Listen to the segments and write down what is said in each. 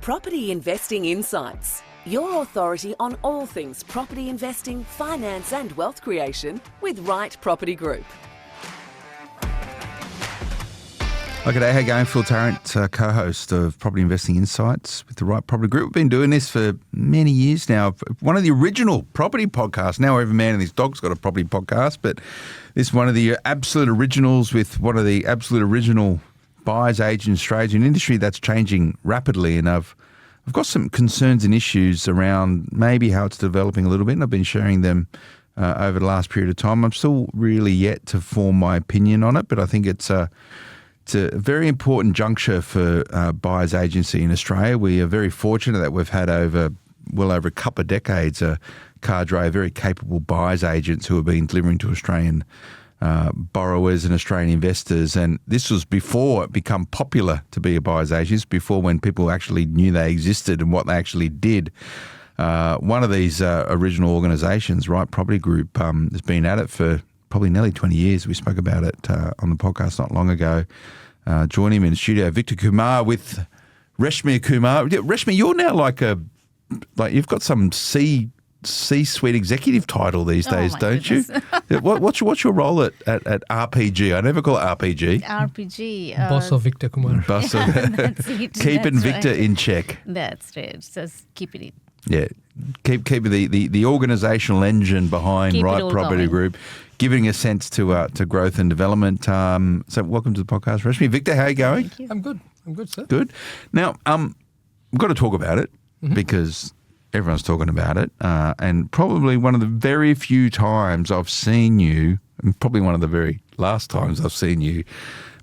Property Investing Insights, your authority on all things property investing, finance and wealth creation with Right Property Group. Hi, g'day. How you going? Phil Tarrant, co-host of Property Investing Insights with the Right Property Group. We've been doing this for many years now. One of the original property podcasts. Now every man and his dog's got a property podcast, but this is one of the absolute originals with one of the absolute original buyers agents in Australia, an industry that's changing rapidly. And I've got some concerns and issues around maybe how it's developing a little bit, and I've been sharing them over the last period of time. I'm still really yet to form my opinion on it, but I think it's a very important juncture for buyers agency in Australia. We are very fortunate that we've had over a couple of decades a cadre of very capable buyers agents who have been delivering to Australian borrowers and Australian investors. And this was before it became popular to be a buyer's agent, before when people actually knew they existed and what they actually did. One of these original organisations, Right Property Group, has been at it for probably nearly 20 years. We spoke about it on the podcast not long ago. Joining me in the studio, Victor Kumar with Reshmi Kumar. Reshmi, you're now like you've got some C-suite executive title these days, don't goodness. you? What's your role at RPG? I never call it RPG. RPG. Boss of Victor Kumar. Boss of That's it. keeping That's Victor right. in check. That's right. Just keeping it. Yeah, keep the organisational engine behind Keep it Right all Property going. Group, giving a sense to growth and development. So welcome to the podcast, Reshmi. Victor, how are you going? Thank you. I'm good. I'm good, sir. Good. Now, we've got to talk about it because everyone's talking about it, and probably one of the very few times I've seen you, and probably one of the very last times I've seen you,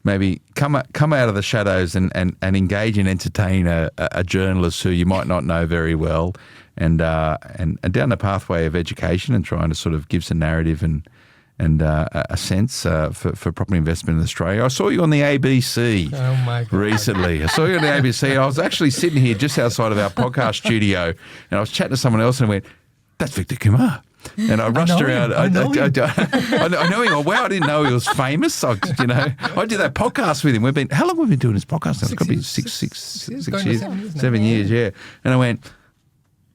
maybe come out of the shadows and engage and entertain a journalist who you might not know very well, and down the pathway of education and trying to sort of give some narrative and a sense for property investment in Australia. I saw you on the ABC Oh, my God. recently. I saw you on the ABC. I was actually sitting here just outside of our podcast studio, and I was chatting to someone else and I went, "That's Victor Kumar." And I rushed know around. him. I know him. I know him. Oh, wow, I didn't know he was famous. I did that podcast with him. How long have we been doing this podcast now? It's got to be six years. Going to 7 years now. 7 years, yeah. And I went,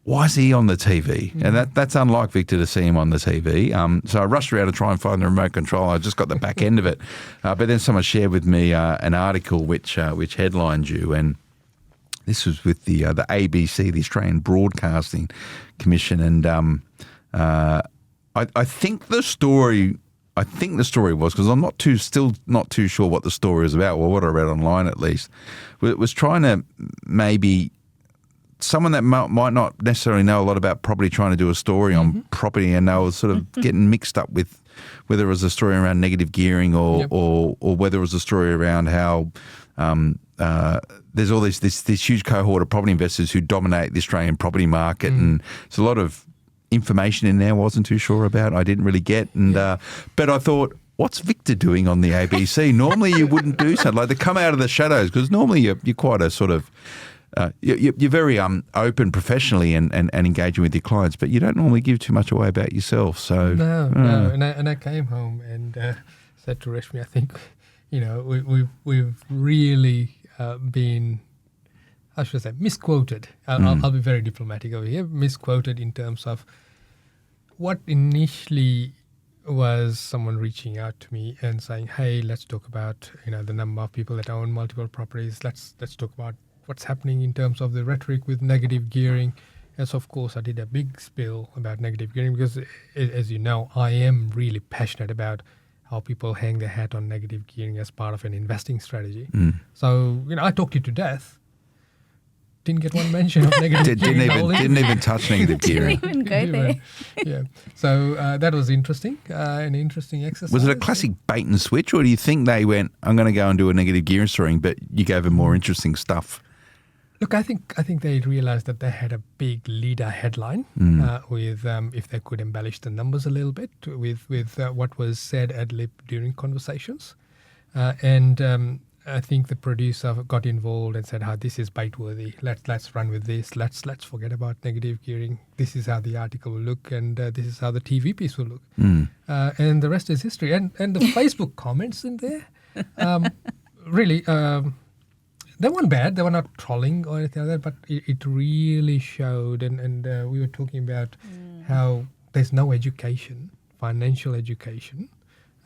why is he on the TV? And that's unlike Victor to see him on the TV. So I rushed around to try and find the remote control. I just got the back end of it. But then someone shared with me an article which headlined you, and this was with the ABC, the Australian Broadcasting Commission. And I think the story was, because I'm still not too sure what the story is about, or what I read online at least, was trying to maybe someone that might not necessarily know a lot about property trying to do a story on property, and they were sort of getting mixed up with whether it was a story around negative gearing or whether it was a story around how there's all this huge cohort of property investors who dominate the Australian property market, and there's a lot of information in there I wasn't too sure about. I didn't really get, and but I thought, what's Victor doing on the ABC? Normally you wouldn't do something like to come out of the shadows, because normally you're quite a sort of you're very open professionally and engaging with your clients, but you don't normally give too much away about yourself. So No. And I came home and said to Reshmi, I think, we've really been, how should I say, misquoted. I'll be very diplomatic over here. Misquoted in terms of what initially was someone reaching out to me and saying, "Hey, let's talk about the number of people that own multiple properties. Let's talk about what's happening in terms of the rhetoric with negative gearing." And so, of course, I did a big spill about negative gearing because, as you know, I am really passionate about how people hang their hat on negative gearing as part of an investing strategy. So, I talked you to death. Didn't get one mention of negative gearing. Didn't even touch negative gearing. Didn't even go there. Yeah. So that was interesting, an interesting exercise. Was it a classic bait and switch, or do you think they went, "I'm going to go and do a negative gearing story," but you gave them more interesting stuff? Look, I think they realized that they had a big leader headline with if they could embellish the numbers a little bit with what was said ad lib during conversations, and I think the producer got involved and said, "This is bite-worthy. Let's run with this. Let's forget about negative gearing. This is how the article will look, and this is how the TV piece will look." And the rest is history. And the Facebook comments in there, really. they weren't bad. They were not trolling or anything like that, but it really showed. And we were talking about how there's no education, financial education,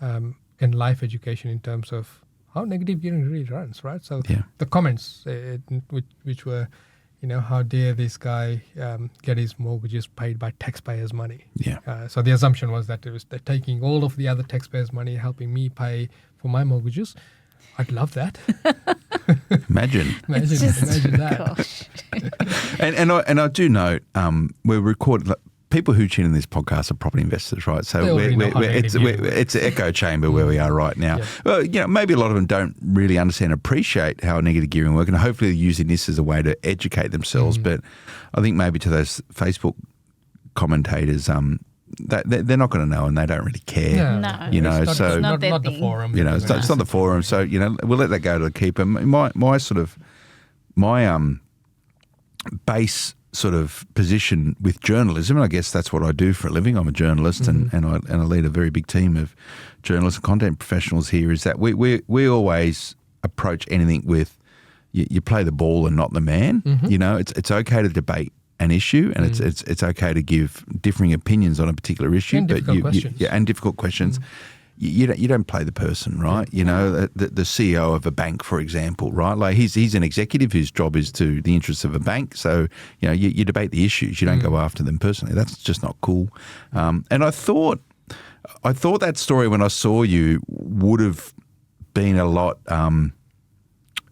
and life education in terms of how negative gearing really runs, right? So the comments, which were, how dare this guy get his mortgages paid by taxpayers' money? Yeah. So the assumption was that they're taking all of the other taxpayers' money, helping me pay for my mortgages. I'd love that. Imagine that. Gosh. and I do note we're recording. People who tune in this podcast are property investors, right? So it's an echo chamber where we are right now. Yeah. Well, maybe a lot of them don't really understand and appreciate how negative gearing works, and hopefully they're using this as a way to educate themselves. But I think maybe to those Facebook commentators, they're not going to know and they don't really care. No. It's not the forum. It's not the forum. So we'll let that go to the keeper. My base sort of position with journalism, and I guess that's what I do for a living. I'm a journalist, and I lead a very big team of journalists and content professionals here. Is that we always approach anything with you play the ball and not the man. It's okay to debate an issue, and it's okay to give differing opinions on a particular issue, and difficult questions. And difficult questions. You don't play the person, right? The CEO of a bank, for example, right? Like he's an executive whose job is to the interests of a bank. So you debate the issues. You don't go after them personally. That's just not cool. And I thought that story when I saw you would have been a lot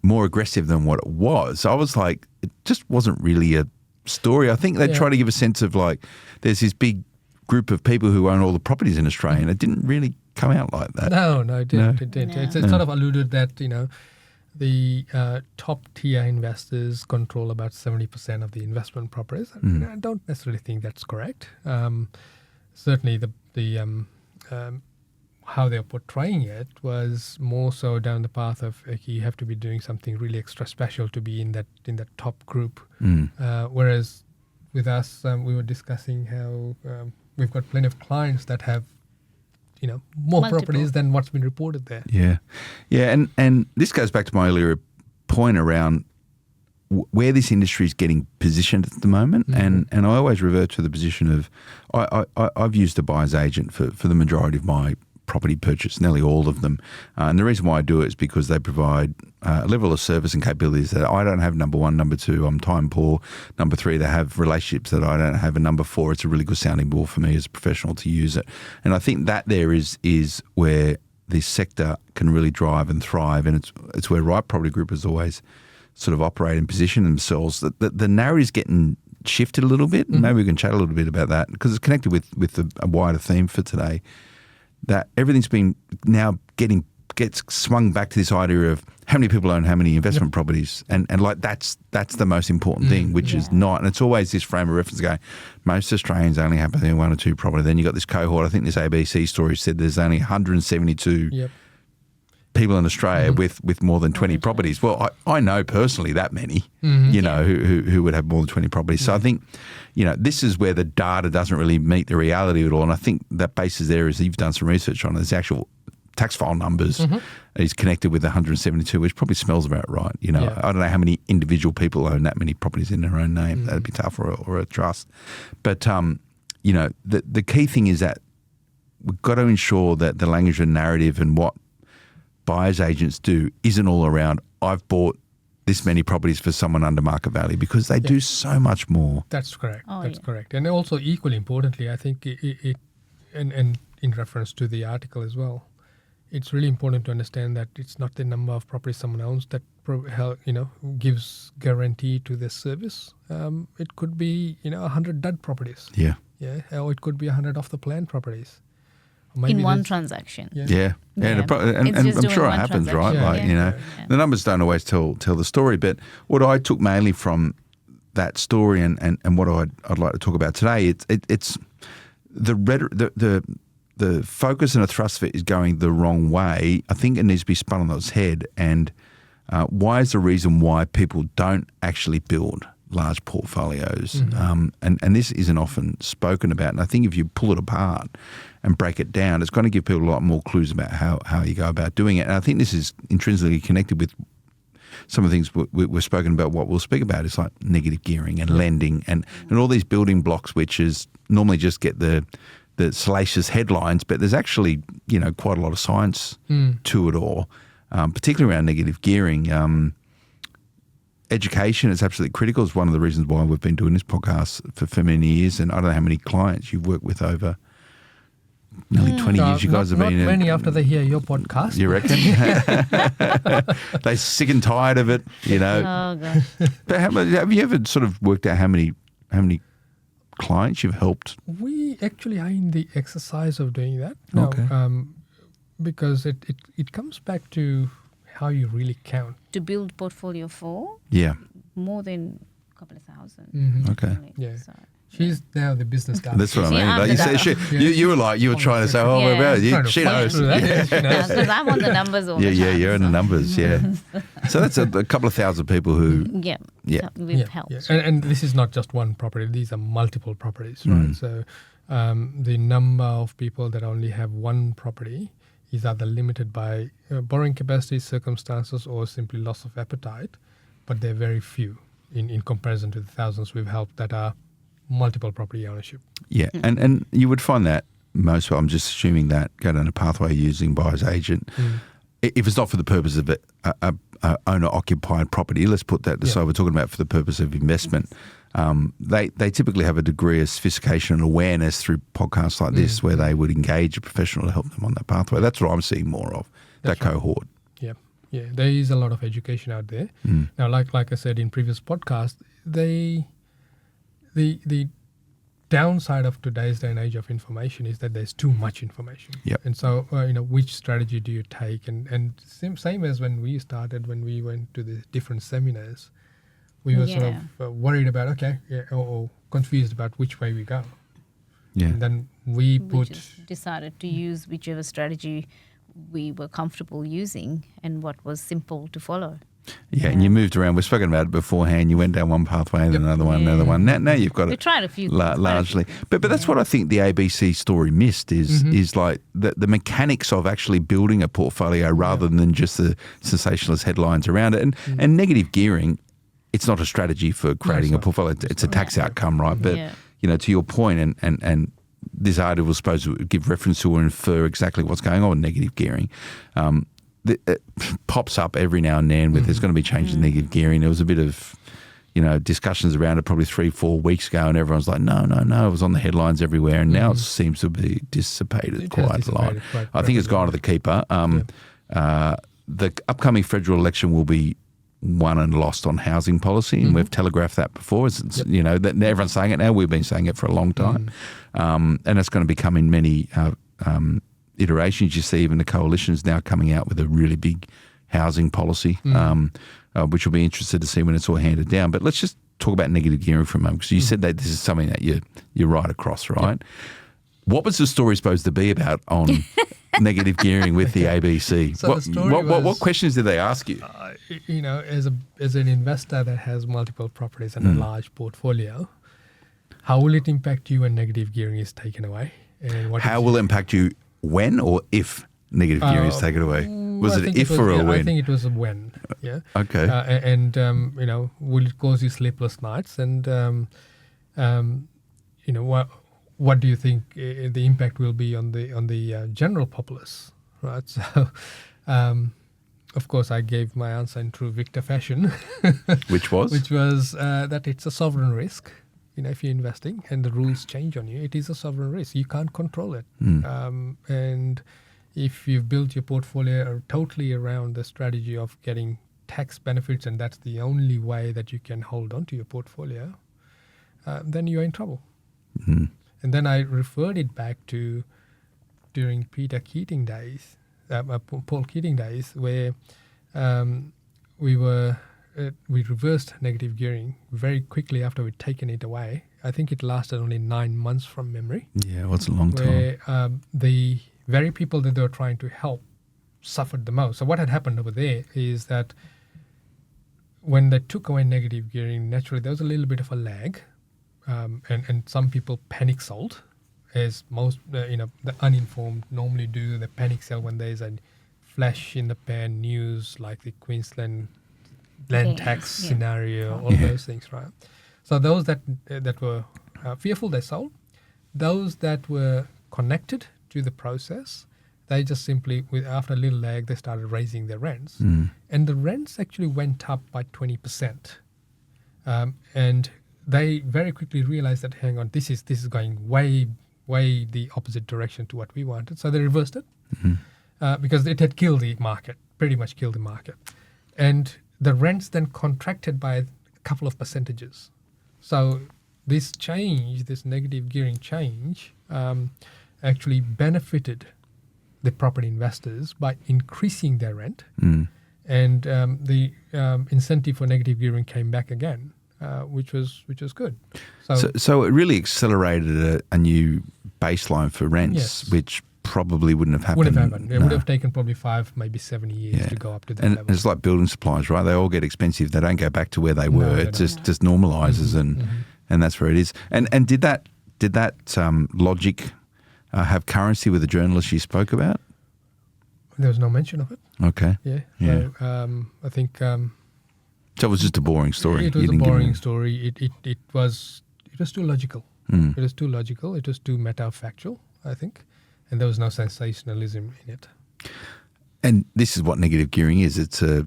more aggressive than what it was. I was like, it just wasn't really a story. I think they try to give a sense of like there's this big group of people who own all the properties in Australia, and it didn't really come out like that. No, it didn't. It didn't. No. It sort of alluded that the top tier investors control about 70% of the investment properties. I don't necessarily think that's correct. Certainly, the how they're portraying it was more so down the path of you have to be doing something really extra special to be in that top group. Whereas with us, we were discussing how we've got plenty of clients that have more properties than what's been reported there. Yeah, and this goes back to my earlier point around where this industry is getting positioned at the moment, and I always revert to the position of I've used a buyer's agent for the majority of my property purchase, nearly all of them. And the reason why I do it is because they provide a level of service and capabilities that I don't have, number one. Number two, I'm time poor. Number three, they have relationships that I don't have. And number four, it's a really good sounding board for me as a professional to use it. And I think that there is where this sector can really drive and thrive. And it's where Right Property Group has always sort of operate and position themselves. The narrative is getting shifted a little bit. Maybe we can chat a little bit about that because it's connected with a wider theme for today. That everything's been now gets swung back to this idea of how many people own how many investment properties, and like that's the most important thing, which is not. And it's always this frame of reference going, most Australians only have one or two property. Then you got this cohort. I think this ABC story said there's only 172 people in Australia with more than 20 properties. Well, I know personally that many, who would have more than 20 properties. So I think, this is where the data doesn't really meet the reality at all. And I think that basis there is you've done some research on it. There's actual tax file numbers is connected with 172, which probably smells about right. I don't know how many individual people own that many properties in their own name. That'd be tough, or a trust. But, the key thing is that we've got to ensure that the language and narrative and what buyers agents do isn't all around I've bought this many properties for someone under market value, because they do so much more. That's correct. That's correct. And also equally importantly, I think it and in reference to the article as well, it's really important to understand that it's not the number of properties someone owns that gives guarantee to this service. It could be 100 dud properties. Or it could be 100 off the plan properties. In one transaction. And I'm sure it happens, right? The numbers don't always tell the story. But what I took mainly from that story and what I'd like to talk about today, it's the focus and the thrust of it is going the wrong way. I think it needs to be spun on its head. And why is the reason why people don't actually build large portfolios? And this isn't often spoken about. And I think if you pull it apart and break it down, it's going to give people a lot more clues about how you go about doing it. And I think this is intrinsically connected with some of the things we've spoken about, what we'll speak about is like negative gearing and lending and all these building blocks, which is normally just get the salacious headlines, but there's actually, quite a lot of science to it all, particularly around negative gearing. Education is absolutely critical. It's one of the reasons why we've been doing this podcast for many years, and I don't know how many clients you've worked with over nearly 20 years. You guys have been... Not many after they hear your podcast. You reckon? They're sick and tired of it, Oh, gosh. But have you ever sort of worked out how many clients you've helped? We actually are in the exercise of doing that now, Okay. Because it comes back to how you really count. To build portfolio for Yeah. more than a couple of thousand. Mm-hmm. Okay. Really. Yeah. So, She's now the business guy. That's what I See, mean. I'm Like you the said, data. you were trying to say, oh, Yeah. well, Trying to she punch knows. through that. She knows. because I'm on the numbers all the time. Yeah, you're in the so- numbers, yeah. So that's a couple of thousand people who, Yeah. Yeah. So we've helped. Yeah. And this is not just one property. These are multiple properties, Mm. right? So the number of people that only have one property is either limited by borrowing capacity, circumstances, or simply loss of appetite. But they're very few in comparison to the thousands we've helped that are multiple property ownership. yeah. And you would find that most, I'm just assuming that go down a pathway using buyer's agent. If it's not for the purpose of a owner-occupied property, let's put that aside. Yeah. We're talking about for the purpose of investment. They typically have a degree of sophistication and awareness through podcasts like this where they would engage a professional to help them on that pathway. That's what I'm seeing more of, That's that right. cohort. Yeah, yeah. There is a lot of education out there. Now, like I said in previous podcasts, the downside of today's day and age of information is that there's too much information. Yep. And so, which strategy do you take? And same as when we started, when we went to the different seminars, we were sort of worried about, or confused about which way we go. Yeah. And then we We just decided to use whichever strategy we were comfortable using and what was simple to follow. Yeah, and you moved around. We've spoken about it beforehand. You went down one pathway and another one, another one. Now you've got We it tried a few things, largely. But that's what I think the ABC story missed is like the mechanics of actually building a portfolio rather than just the sensationalist headlines around it. And negative gearing, it's not a strategy for creating a portfolio. It's a tax outcome, right? But to your point, and this article was supposed to give reference to or infer exactly what's going on with negative gearing. It pops up every now and then with there's going to be changes in negative gearing. There was a bit of, discussions around it probably 3-4 weeks ago, and everyone's like, no, it was on the headlines everywhere, and now it seems to be dissipated quite a lot. I think it's gone to the keeper. The upcoming federal election will be won and lost on housing policy, and we've telegraphed that before. That everyone's saying it now. We've been saying it for a long time, and it's going to become in many iterations. You see even the coalition's now coming out with a really big housing policy, which will be interested to see when it's all handed down. But let's just talk about negative gearing for a moment, because you said that this is something that you're right across, right? Yep. What was the story supposed to be about on negative gearing with the ABC? So the story what questions did they ask you? As an investor that has multiple properties and a large portfolio, how will it impact you when negative gearing is taken away? And how will it impact you when or if negative gearing is taken away? Was it if or a when? I think it was a when. Yeah. Okay. Will it cause you sleepless nights? And what do you think the impact will be on the general populace? Right. So, of course, I gave my answer in true Victor fashion, which was that it's a sovereign risk. If you're investing and the rules change on you, it is a sovereign risk. You can't control it. And if you've built your portfolio totally around the strategy of getting tax benefits, and that's the only way that you can hold on to your portfolio, then you're in trouble. And then I referred it back to during Paul Keating days, where we reversed negative gearing very quickly after we'd taken it away. I think it lasted only 9 months from memory. Yeah, what's a long time? Where the very people that they were trying to help suffered the most. So what had happened over there is that when they took away negative gearing, naturally there was a little bit of a lag, and some people panic sold, as most the uninformed normally do. They panic sell when there's a flash in the pan news like the Queensland land Okay, tax yeah. scenario, all those things, right? So those that were fearful, they sold. Those that were connected to the process, they just simply, after a little lag, they started raising their rents. And the rents actually went up by 20%. And they very quickly realized that, hang on, this is going way the opposite direction to what we wanted. So they reversed it because it had killed the market, pretty much killed the market. And the rents then contracted by a couple of percentages. So this change, this negative gearing change, actually benefited the property investors by increasing their rent. And the incentive for negative gearing came back again, which was good. So it really accelerated a new baseline for rents, Yes. which probably wouldn't have happened. Wouldn't have happened. It No. would have taken probably 5, maybe 7 years to go up to that And level. it's like building supplies, right? They all get expensive. They don't go back to where they were. they It don't. just normalizes, and that's where it is. And did that logic have currency with the journalist you spoke about? There was no mention of it. Okay. Yeah. Yeah. So I think So it was just a boring story. it was You a didn't give boring me- story. It was too logical. Mm. It was too logical. It was too meta-factual, I think, and there was no sensationalism in it. And this is what negative gearing is. It's a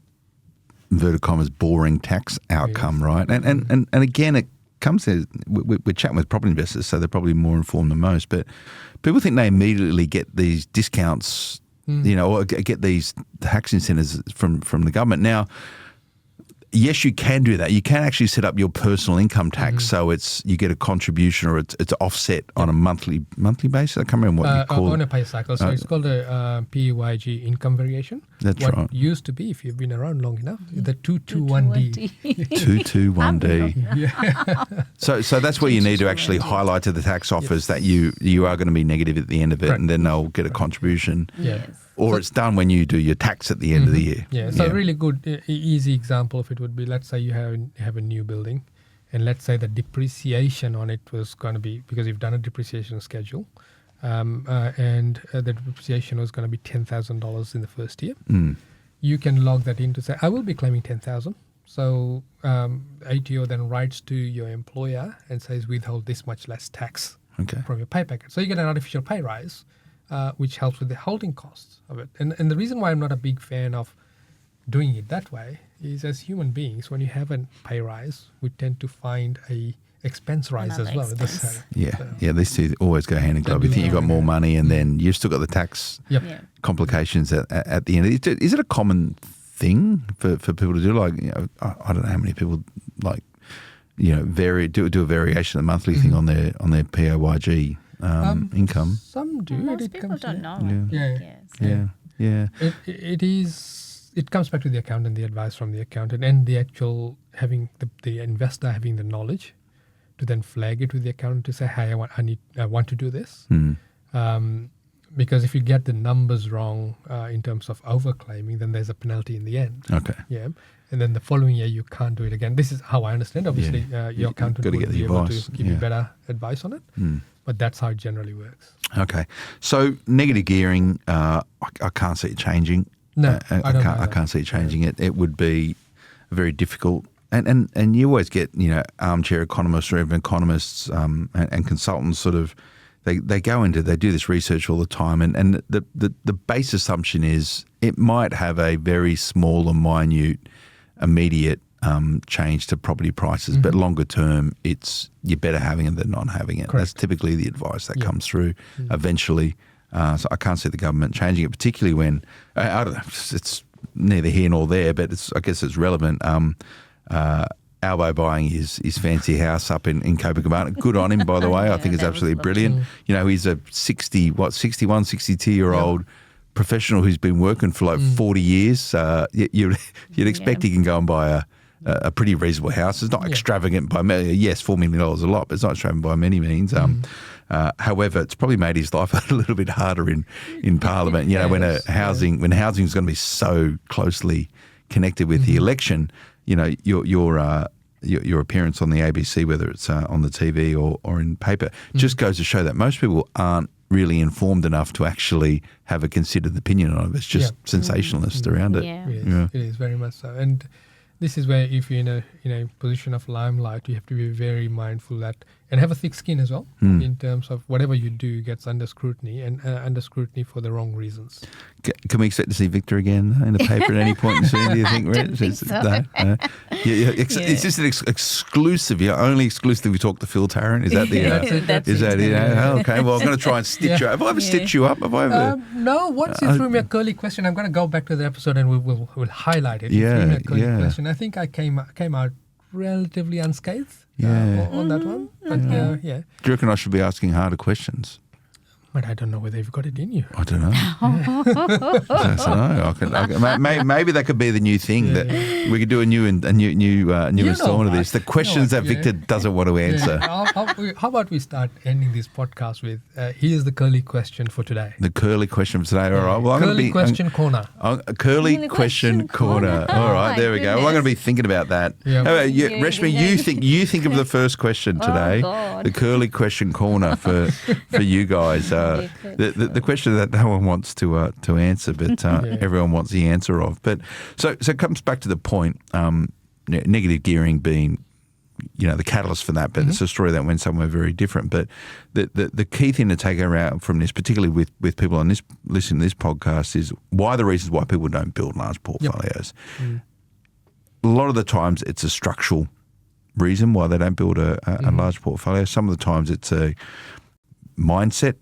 inverted commas boring tax outcome, right? And again, it comes to we're chatting with property investors, so they're probably more informed than most. But people think they immediately get these discounts, you know, or get these tax incentives from the government. Now, yes, you can do that. You can actually set up your personal income tax, so you get a contribution or it's offset on a monthly basis. I can't remember what you call on it. a pay cycle. So it's called a PAYG income variation. That's what right. used to be, if you've been around long enough, the 221D. 221D. So that's where you need to actually 221D. highlight to the tax office that you are going to be negative at the end of it, Correct. and then they'll get a contribution. Yeah. Or it's done when you do your tax at the end of the year. Yeah, so a really good, easy example of it would be, let's say you have a new building, and let's say the depreciation on it was going to be, because you've done a depreciation schedule, and the depreciation was going to be $10,000 in the first year. You can log that in to say, I will be claiming $10,000. So ATO then writes to your employer and says, withhold this much less tax Okay. from your pay packet. So you get an artificial pay rise, which helps with the holding costs of it. And the reason why I'm not a big fan of doing it that way is, as human beings, when you have a pay rise, we tend to find a expense rise Another as well at the expense. same. Yeah, So- yeah. These two always go hand in glove. You think you've got more money, and then you've still got the tax Yep. Yeah. complications at the end. Is it a common thing for people to do? Like, you know, I don't know how many people like, you know, do a variation of the monthly thing on their PAYG income. Some do. Most It people comes- don't know. Yeah. I think, yes. Yeah. It comes back to the accountant, the advice from the accountant, and the actual having the investor having the knowledge to then flag it with the accountant to say, hey, I want to do this. Because if you get the numbers wrong in terms of overclaiming, then there's a penalty in the end. Okay. Yeah. And then the following year, you can't do it again. This is how I understand. Obviously, Yeah. your accountant Gotta would get the be able advice, to give you yeah. better advice on it. But that's how it generally works. Okay. So negative gearing, I can't see it changing. No, I I don't can't. I either. can't see it changing it. It would be very difficult. And you always get, you know, armchair economists or even economists and consultants sort of they do this research all the time, and the base assumption is it might have a very small and minute immediate change to property prices, but longer term, you're better having it than not having it. Correct. That's typically the advice that Yeah. comes through eventually. So I can't see the government changing it, particularly when I don't know. It's neither here nor there, but I guess it's relevant. Albo buying his fancy house up in Copacabana. Good on him, by the way. I Yeah, think it's that was absolutely lovely. brilliant. You know, he's a 61, 62-year-old professional who's been working for like 40 years. You'd expect he can go and buy a pretty reasonable house. It's not extravagant by yes, $4 million is a lot, but it's not extravagant by many means. However, it's probably made his life a little bit harder in Parliament. You know, when housing is going to be so closely connected with the election. You know, your appearance on the ABC, whether it's on the TV or in paper, just goes to show that most people aren't really informed enough to actually have a considered opinion on it. It's just sensationalist around it. Yeah. It is. Yeah. It is very much so. And this is where if you're in a position of limelight, you have to be very mindful that and have a thick skin as well in terms of whatever you do gets under scrutiny and under scrutiny for the wrong reasons. Can we expect to see Victor again in the paper at any point soon, do you think, Red? don't think so. No? It's just an exclusive. You're only exclusively talk to Phil Tarrant. Is that the? That's is that it. Okay. Well, I'm going to try and stitch you up. Have I ever stitched you up? Have I ever? No. Once you threw me a curly question, I'm going to go back to the episode and we'll highlight it. You threw me a curly question. I think I came out relatively unscathed on that one. But Do you reckon I should be asking harder questions? But I don't know whether you've got it in you. I don't know. I don't know. Maybe that could be the new thing that we could do a new installment of this. The questions that Victor doesn't want to answer. How about we start ending this podcast with here's the curly question for today. The curly question for today. All right. Well, curly question corner. Curly question corner. All right. There we go. Well, I'm going to be thinking about that. Yeah. How about you, Reshmi? You think of the first question today. God. The curly question corner for you guys. The question that no one wants to answer, but everyone wants the answer of. But so it comes back to the point, negative gearing being, the catalyst for that. But it's a story that went somewhere very different. But the key thing to take around from this, particularly with people on this listening to this podcast, is the reasons why people don't build large portfolios. Yep. A lot of the times it's a structural reason why they don't build a large portfolio. Some of the times it's a mindset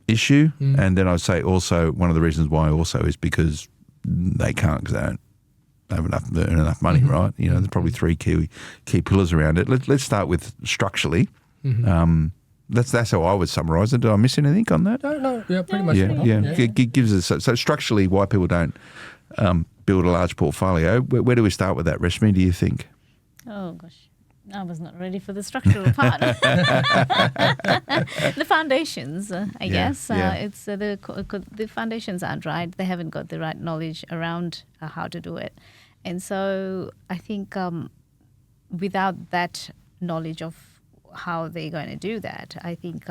issue, and then I'd say also one of the reasons why also is because they can't, because they don't earn enough money, right? There's probably three key pillars around it. Let's start with structurally. That's how I would summarise it. Did I miss anything on that? No, yeah, pretty much. It gives us so structurally why people don't build a large portfolio. Where do we start with that, Reshmi? Do you think? Oh gosh. I was not ready for the structural part. The foundations, I guess. It's the foundations aren't right. They haven't got the right knowledge around how to do it. And so I think without that knowledge of how they're going to do that, I think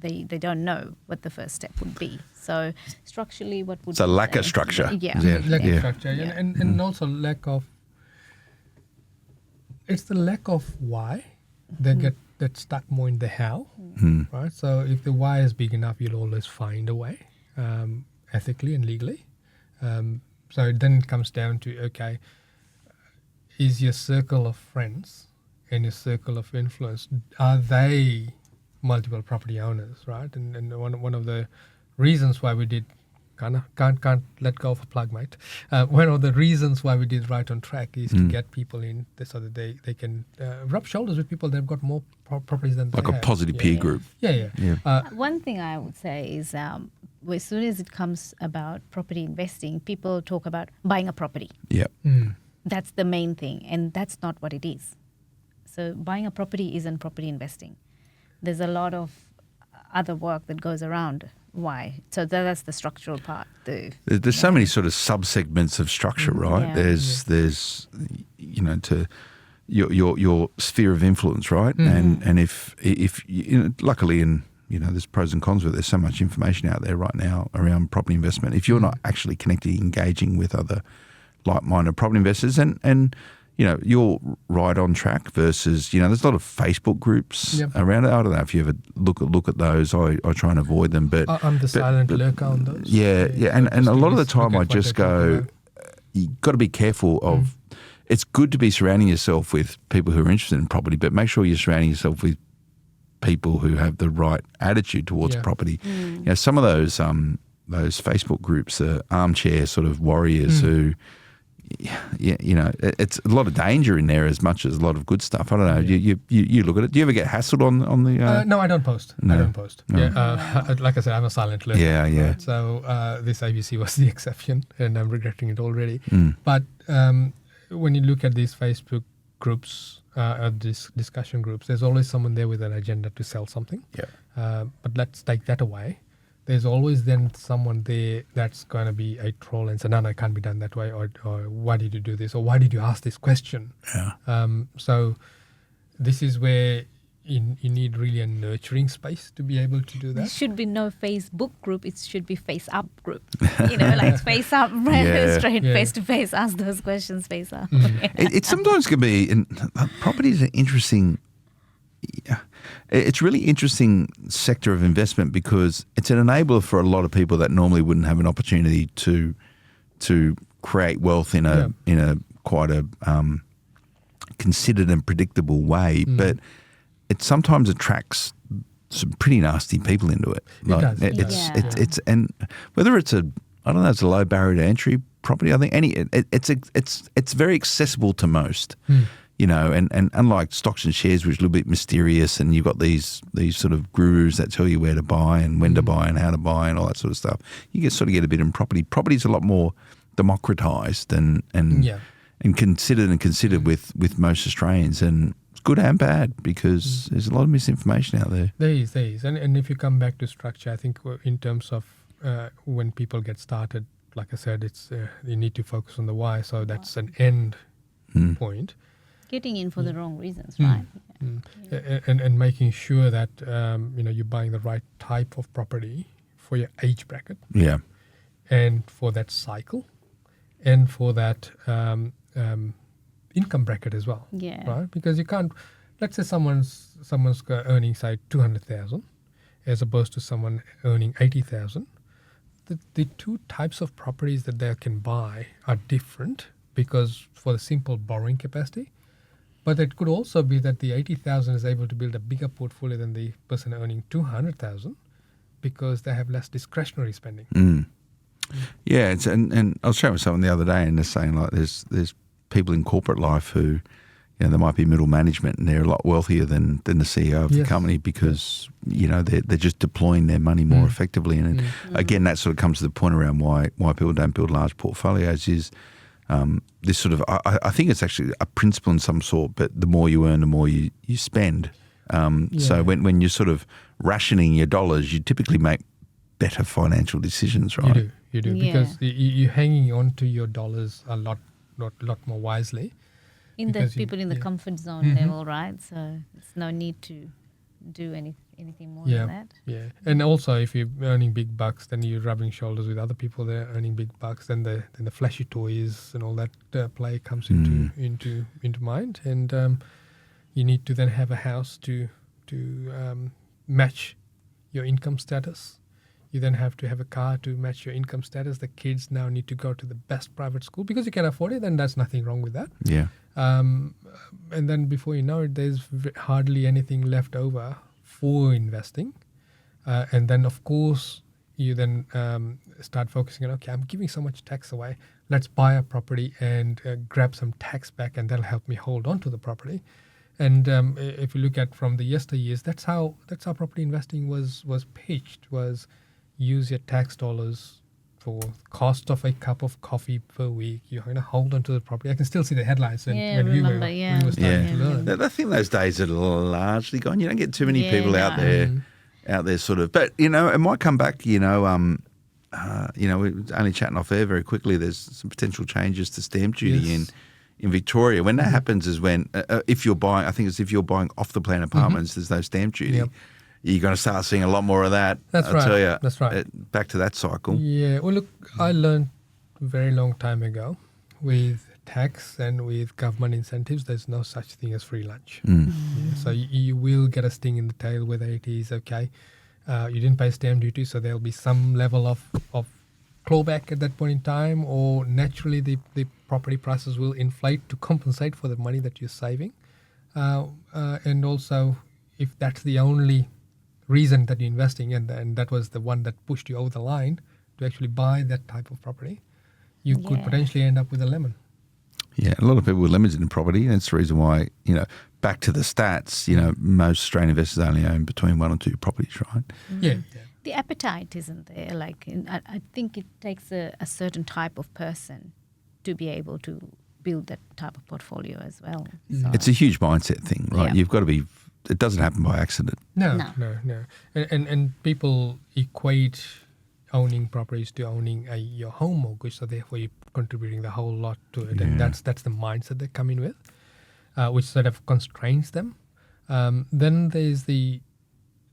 they don't know what the first step would be. So structurally, what would... So lack of structure. Yeah. Lack of structure. And also lack of... It's the lack of why they get stuck more in the how, right? So if the why is big enough, you'll always find a way, ethically and legally. So then it comes down to, okay, is your circle of friends and your circle of influence, are they multiple property owners, right? And one of the reasons why we did can't let go of a plug, mate. One of the reasons why we did Right on Track is to get people in so that they can rub shoulders with people that have got more properties than they have. Like a positive peer group. Yeah. One thing I would say is as soon as it comes about property investing, people talk about buying a property. Yeah. That's the main thing, and that's not what it is. So buying a property isn't property investing. There's a lot of other work that goes around why. So that's the structural part. There's so many sort of sub-segments of structure, right? Yeah. There's to your sphere of influence, right? And if luckily, and there's pros and cons with it. There's so much information out there right now around property investment. If you're not actually connected, engaging with other like-minded property investors, and you're right on track versus, there's a lot of Facebook groups around it. I don't know if you ever look at those. I try and avoid them. But I'm the silent lurker on those. Yeah. And a lot of the time I just go, you've got to be careful of, it's good to be surrounding yourself with people who are interested in property, but make sure you're surrounding yourself with people who have the right attitude towards property. Some of those Facebook groups are armchair sort of warriors who, it's a lot of danger in there as much as a lot of good stuff. I don't know. You look at it. Do you ever get hassled on the? No, I don't post. No. I don't post. No. Yeah, like I said, I'm a silent lurker. Yeah. Right? So this ABC was the exception, and I'm regretting it already. But when you look at these Facebook groups, these discussion groups, there's always someone there with an agenda to sell something. Yeah. But let's take that away. There's always then someone there that's going to be a troll and say, no, it can't be done that way, or why did you do this, or why did you ask this question? Yeah. So this is where you need really a nurturing space to be able to do There that. should be no Facebook group. It should be face up group. Like face up, straight face to face. Ask those questions face up. It sometimes can be, and property is an interesting. It's really interesting sector of investment because it's an enabler for a lot of people that normally wouldn't have an opportunity to create wealth in a quite a considered and predictable way, but it sometimes attracts some pretty nasty people into it. It's and whether it's it's a low barrier to entry property. I think it's very accessible to most. And unlike stocks and shares, which are a little bit mysterious, and you've got these sort of gurus that tell you where to buy and when to buy and how to buy and all that sort of stuff, you get a bit in property. Property's a lot more democratized and considered with most Australians, and it's good and bad because there's a lot of misinformation out there. There is. And if you come back to structure, I think in terms of when people get started, like I said, it's you need to focus on the why. So that's an end point. Getting in for the wrong reasons, right? And making sure that you're buying the right type of property for your age bracket. Yeah. And for that cycle, and for that income bracket as well. Yeah. Right? Because you can't. Let's say someone's earning say 200,000, as opposed to someone earning 80,000. The two types of properties that they can buy are different because for the simple borrowing capacity. But it could also be that the 80,000 is able to build a bigger portfolio than the person earning 200,000 because they have less discretionary spending. Yeah, and I was chatting with someone the other day, and they're saying like there's people in corporate life who, they might be middle management and they're a lot wealthier than the CEO of the company because they're just deploying their money more effectively. And again, that sort of comes to the point around why people don't build large portfolios is. This sort of, I think it's actually a principle in some sort, but the more you earn, the more you spend. So when you're sort of rationing your dollars, you typically make better financial decisions, right? You do because you're hanging on to your dollars a lot more wisely. People in the comfort zone level, right? So there's no need to do anything more than that. Yeah, and also if you're earning big bucks, then you're rubbing shoulders with other people that are earning big bucks. Then the flashy toys and all that play comes into mind, and you need to then have a house to match your income status. You then have to have a car to match your income status. The kids now need to go to the best private school because you can afford it, and there's nothing wrong with that. Yeah. And then before you know it, there's hardly anything left over for investing. And then, of course, you then start focusing on, okay, I'm giving so much tax away. Let's buy a property and grab some tax back, and that'll help me hold on to the property. And if you look at from the yesteryears, that's how property investing was pitched, was use your tax dollars for cost of a cup of coffee per week. You're going to hold on to the property. I can still see the headlines when we were starting to learn. I think those days are largely gone. You don't get too many people out there sort of. But, it might come back, we're only chatting off air very quickly. There's some potential changes to stamp duty in Victoria. When that happens is when, if you're buying off the plan apartments, there's no stamp duty. Yep. You're going to start seeing a lot more of that. That's right. Tell you, that's right. Back to that cycle. Yeah. Well, look, I learned a very long time ago with tax and with government incentives, there's no such thing as free lunch. Yeah, so you will get a sting in the tail, whether it is, okay, you didn't pay stamp duty, so there'll be some level of clawback at that point in time, or naturally the property prices will inflate to compensate for the money that you're saving. And also, if that's the only reason that you're investing, and that was the one that pushed you over the line to actually buy that type of property, you could potentially end up with a lemon. Yeah, a lot of people with lemons in property, and that's the reason why, back to the stats, most Australian investors only own between 1 or 2 properties, right? Yeah. The appetite isn't there. I think it takes a certain type of person to be able to build that type of portfolio as well. So. It's a huge mindset thing, right? Yeah. You've got to be. It doesn't happen by accident. No. And people equate owning properties to owning your home mortgage, so therefore you're contributing the whole lot to it, and that's the mindset they come in with, which sort of constrains them. Then there's the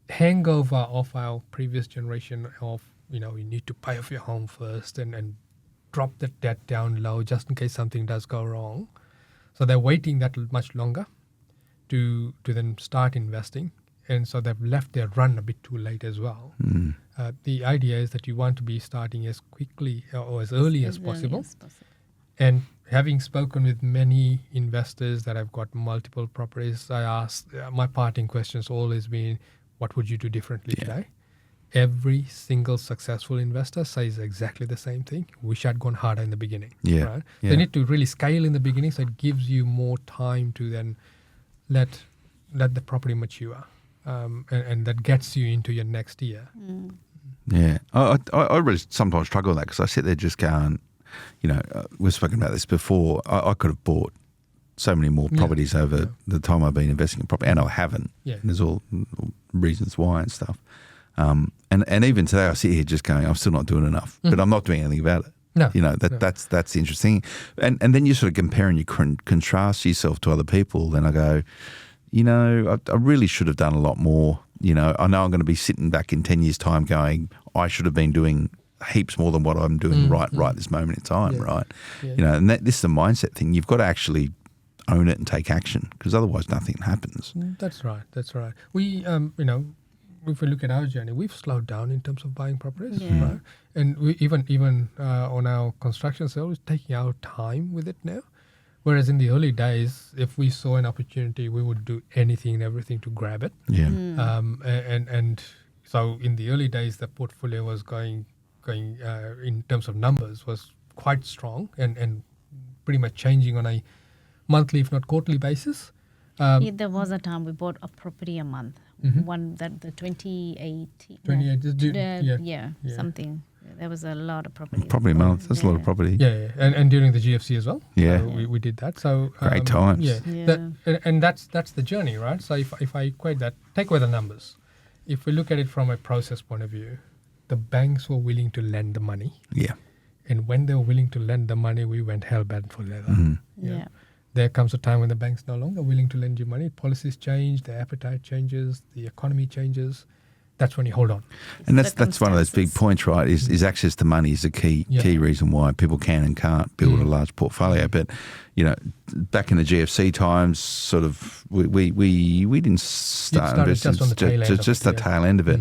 hangover of our previous generation of, you need to pay off your home first and drop the debt down low just in case something does go wrong. So they're waiting that much longer to then start investing. And so they've left their run a bit too late as well. The idea is that you want to be starting as quickly or as early as possible. And having spoken with many investors that have got multiple properties, I asked, my parting question's always been, what would you do differently today? Every single successful investor says exactly the same thing. Wish I'd gone harder in the beginning. Right? They need to really scale in the beginning, so it gives you more time to then let the property mature, and that gets you into your next year. Yeah, I really sometimes struggle with that because I sit there just going, we've spoken about this before. I could have bought so many more properties over the time I've been investing in property, and I haven't. And there's all reasons why and stuff. And even today, I sit here just going, I'm still not doing enough, but I'm not doing anything about it. That's interesting. And then you sort of compare and you contrast yourself to other people. Then I go, I really should have done a lot more. I know I'm going to be sitting back in 10 years' time going, I should have been doing heaps more than what I'm doing right this moment in time, right? And this is a mindset thing. You've got to actually own it and take action because otherwise nothing happens. That's right. We, if we look at our journey, we've slowed down in terms of buying properties, right? And we even on our construction sale, we're taking our time with it now. Whereas in the early days, if we saw an opportunity, we would do anything and everything to grab it. And so in the early days, the portfolio was going in terms of numbers was quite strong and pretty much changing on a monthly, if not quarterly basis. There was a time we bought a property a month. One that the 2018. Something. There was a lot of property. Probably a month. That's a lot of property. And during the GFC as well. We did that. So great times. And that's the journey, right? So if I equate that, take away the numbers. If we look at it from a process point of view, the banks were willing to lend the money. And when they were willing to lend the money, we went hell-bent for leather. There comes a time when the bank's no longer willing to lend you money. Policies change, the appetite changes, the economy changes. That's when you hold on. And that's one of those big points, right, is access to money is a key reason why people can and can't build a large portfolio. But, back in the GFC times, sort of, we didn't start investing just the tail end of it.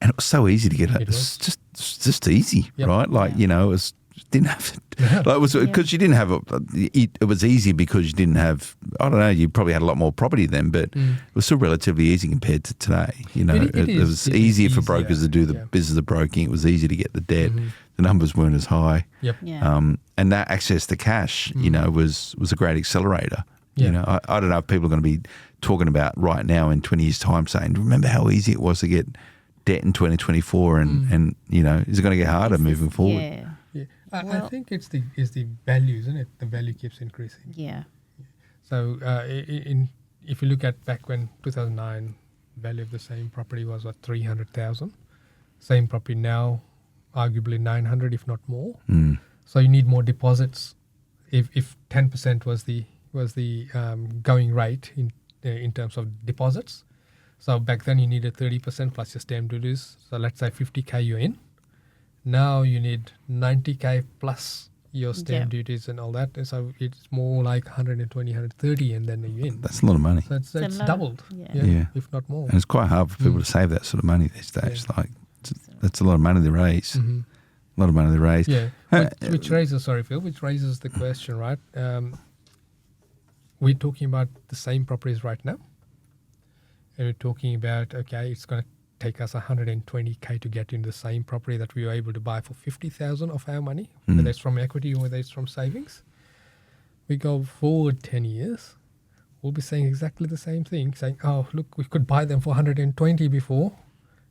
And it was so easy to get it. It was just easy, right? Like, it was didn't have it. Like it was because you didn't have it was easy because you didn't have, I don't know, you probably had a lot more property then, but it was still relatively easy compared to today. It was easier for brokers to do the business of broking. It was easy to get the debt. The numbers weren't as high. And that access to cash, was a great accelerator. I don't know if people are going to be talking about right now in 20 years' time saying, remember how easy it was to get debt in 2024 and is it going to get harder moving forward? I think it's the value, isn't it? The value keeps increasing. So if you look at back when 2009, value of the same property was 300,000. Same property now, arguably 900, if not more. So you need more deposits. If 10% was the going rate in terms of deposits. So back then you needed 30% plus your stamp duties. So let's say 50K you're in. Now you need 90K plus your stamp duties and all that. And so it's more like 120, 130 and then you're in. That's a lot of money. So it's doubled, if not more. And it's quite hard for people to save that sort of money these days. Like that's a lot of money to raise. A lot of money to raise. Which raises the question, right? We're talking about the same properties right now. And we're talking about, it's going to take us 120K to get into the same property that we were able to buy for 50,000 of our money, whether it's from equity or whether it's from savings. We go forward 10 years, we'll be saying exactly the same thing, saying, oh, look, we could buy them for 120 before.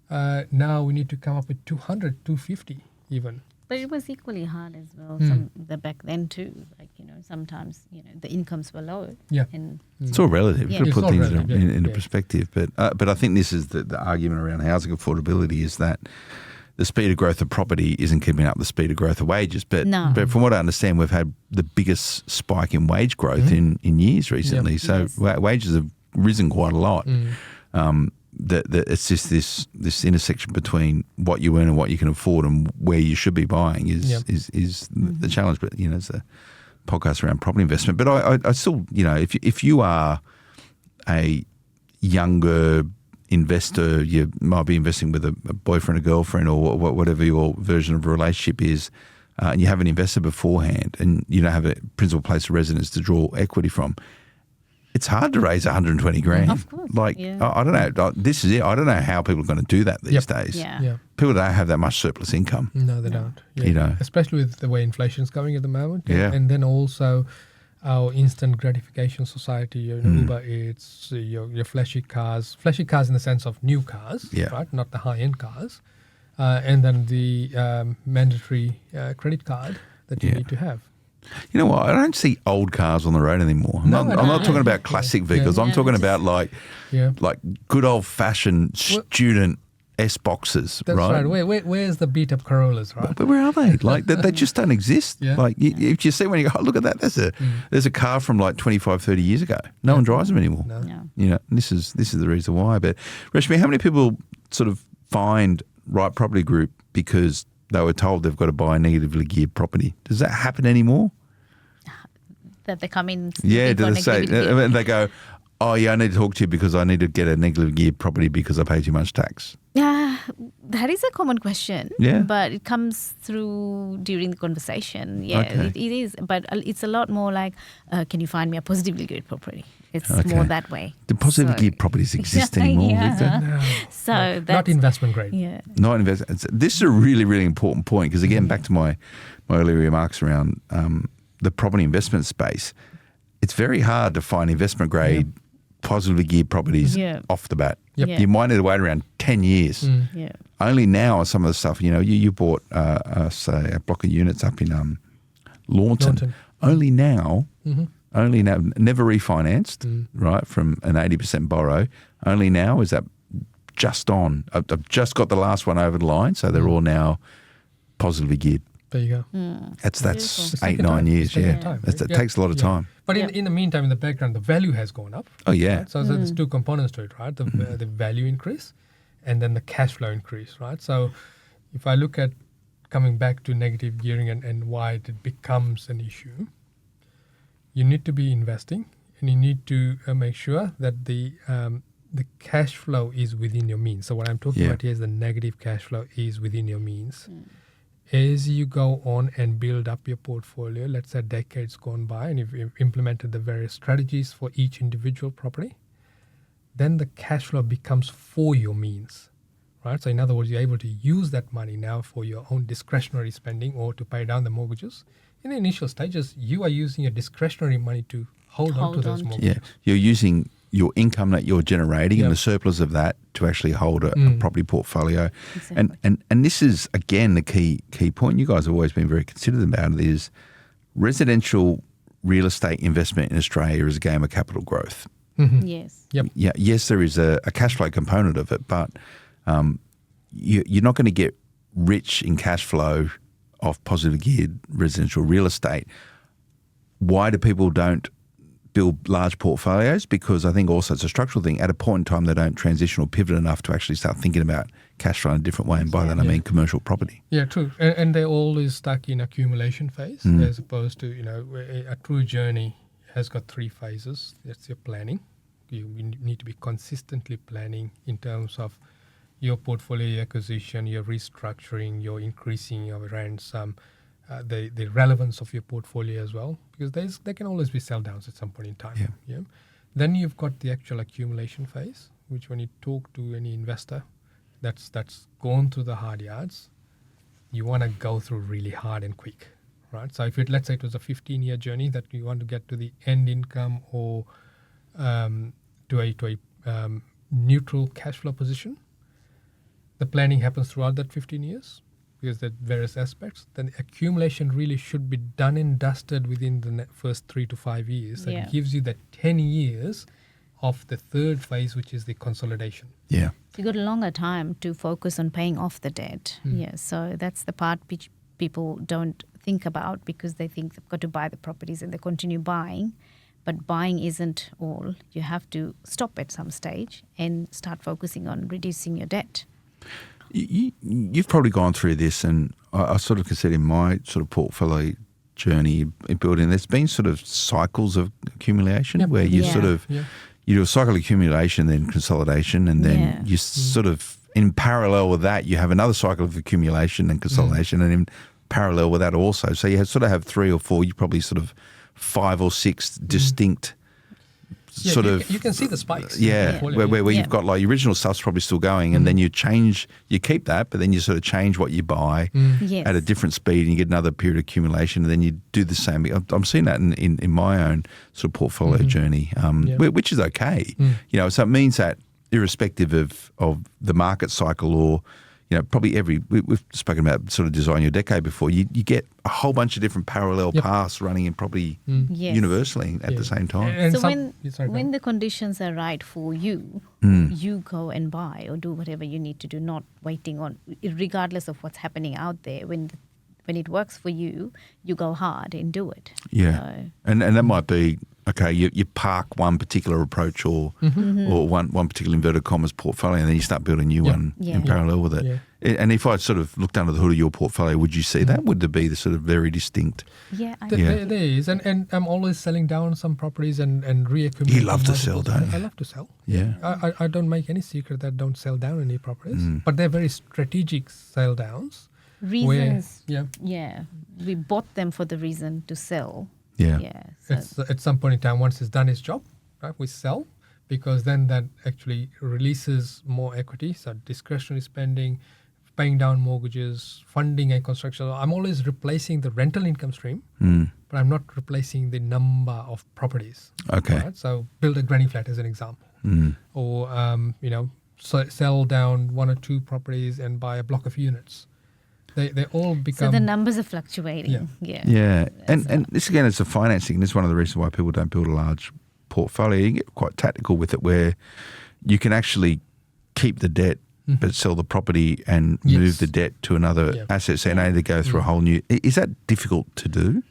Now we need to come up with 200, 250 even. But it was equally hard as well back then too. Like, sometimes, the incomes were low. And it's all relative. You've got to put things into perspective. But I think this is the argument around housing affordability is that the speed of growth of property isn't keeping up the speed of growth of wages. But from what I understand, we've had the biggest spike in wage growth in years recently. So wages have risen quite a lot. That it's just this intersection between what you earn and what you can afford and where you should be buying is the challenge. But it's a podcast around property investment. But I still, if you are a younger investor, you might be investing with a boyfriend or girlfriend or whatever your version of a relationship is, and you haven't invested beforehand, and you don't have a principal place of residence to draw equity from. It's hard to raise 120 grand. Of course. I don't know. This is it. I don't know how people are going to do that these days. Yeah. People don't have that much surplus income. No, they don't. Yeah. Especially with the way inflation's going at the moment. Yeah. And then also our instant gratification society, Uber Eats, your flashy cars in the sense of new cars, right? Not the high-end cars. And then the mandatory credit card that you need to have. You know what? I don't see old cars on the road anymore. I'm not talking about classic vehicles. I'm talking about like good old-fashioned student S-boxes, That's right? Where's the beat-up Corollas, right? But where are they? Like they just don't exist. Yeah. Like if you see when you go, look at that. There's a car from like 25, 30 years ago. No one drives them anymore. No. This is the reason why. But Reshmi, how many people sort of find Right Property Group because they were told they've got to buy a negatively geared property? Does that happen anymore? That they come in. Yeah, do they say? They go, oh yeah, I need to talk to you because I need to get a negatively geared property because I pay too much tax. That is a common question. Yeah. But it comes through during the conversation. Yeah, Okay. it is. But it's a lot more like, can you find me a positively geared property? It's Okay. more that way. Do positively geared properties exist anymore? Victor? No. So Not that's investment grade. Yeah. Not investment. This is a really, really important point because, again, back to my earlier remarks around the property investment space, it's very hard to find investment grade positively geared properties off the bat. Yep. Yeah. You might need to wait around 10 years. Yeah. Only now are some of the stuff, you bought say a block of units up in Launton. Only now, never refinanced, right, from an 80% borrow. Only now is that just on. I've just got the last one over the line, so they're all now positively geared. There you go. That's Beautiful. 8-9 years, Time, That right? takes a lot of time. But in the meantime, in the background, the value has gone up. Oh, yeah. Right? So there's two components to it, right? The value increase and then the cash flow increase, right? So if I look at coming back to negative gearing and why it becomes an issue, you need to be investing and you need to make sure that the cash flow is within your means. So what I'm talking about here is the negative cash flow is within your means. As you go on and build up your portfolio, let's say decades gone by and you've implemented the various strategies for each individual property, then the cash flow becomes for your means, right? So in other words, you're able to use that money now for your own discretionary spending or to pay down the mortgages. In the initial stages, you are using your discretionary money to hold on to those mortgages. Yeah, you're using your income that you're generating and the surplus of that to actually hold a property portfolio. Exactly. And this is, again, the key point you guys have always been very considerate about it is residential real estate investment in Australia is a game of capital growth. Yes. Yep. Yeah, yes, there is a cash flow component of it, but you're not going to get rich in cash flow off positively geared residential real estate. Why do people don't build large portfolios? Because I think also it's a structural thing. At a point in time, they don't transition or pivot enough to actually start thinking about cash flow in a different way. And by that, I mean commercial property. Yeah, true. And they're always stuck in accumulation phase as opposed to, a true journey has got 3 phases. That's your planning. You need to be consistently planning in terms of your portfolio acquisition, your restructuring, your increasing your rents, the relevance of your portfolio as well, because there can always be sell downs at some point in time. Yeah. Then you've got the actual accumulation phase, which when you talk to any investor that's gone through the hard yards, you want to go through really hard and quick, right? So if let's say it was a 15-year journey that you want to get to the end income or to a neutral cash flow position, the planning happens throughout that 15 years. Because there are various aspects, then the accumulation really should be done and dusted within the first 3 to 5 years. That gives you that 10 years of the third phase, which is the consolidation. Yeah. So you got a longer time to focus on paying off the debt. Yeah, so that's the part which people don't think about because they think they've got to buy the properties and they continue buying. But buying isn't all. You have to stop at some stage and start focusing on reducing your debt. You've probably gone through this, and I sort of consider in my sort of portfolio journey in building, there's been sort of cycles of accumulation where you sort of you do a cycle of accumulation, then consolidation, and then you sort of in parallel with that you have another cycle of accumulation and consolidation, and in parallel with that also. So you sort of have 3 or 4, you probably sort of 5 or 6 distinct sort of... You can see the spikes. Where you've got like your original stuff's probably still going, and then you keep that, but then you sort of change what you buy at a different speed, and you get another period of accumulation, and then you do the same. I'm seeing that in my own sort of portfolio journey, which is okay. You know, so it means that irrespective of the market cycle, or you know, probably we've spoken about sort of design your decade before, you get a whole bunch of different parallel paths running in probably universally at the same time. And so when the conditions are right for you, you go and buy or do whatever you need to do, not waiting on, regardless of what's happening out there. When it works for you, you go hard and do it. Yeah. So. And that might be, okay, you park one particular approach or one particular inverted commas portfolio, and then you start building a new one in parallel with it. Yeah. And if I sort of looked under the hood of your portfolio, would you see that? Would there be the sort of very distinct? Yeah, there is. And I'm always selling down some properties and reaccumulating. You love to sell, don't you? I love to sell. Yeah. I don't make any secret that I don't sell down any properties. But they're very strategic sell downs. Reasons. We bought them for the reason to sell. So at some point in time, once it's done its job, right, we sell, because then that actually releases more equity. So discretionary spending, paying down mortgages, funding and construction. I'm always replacing the rental income stream, but I'm not replacing the number of properties. Okay. Right? So build a granny flat as an example, or sell down 1 or 2 properties and buy a block of units. They all become... So the numbers are fluctuating. Yeah. And this, again, is the financing. This is one of the reasons why people don't build a large portfolio. You get quite tactical with it, where you can actually keep the debt but sell the property and move the debt to another asset. So you don't need to go through a whole new... Is that difficult to do?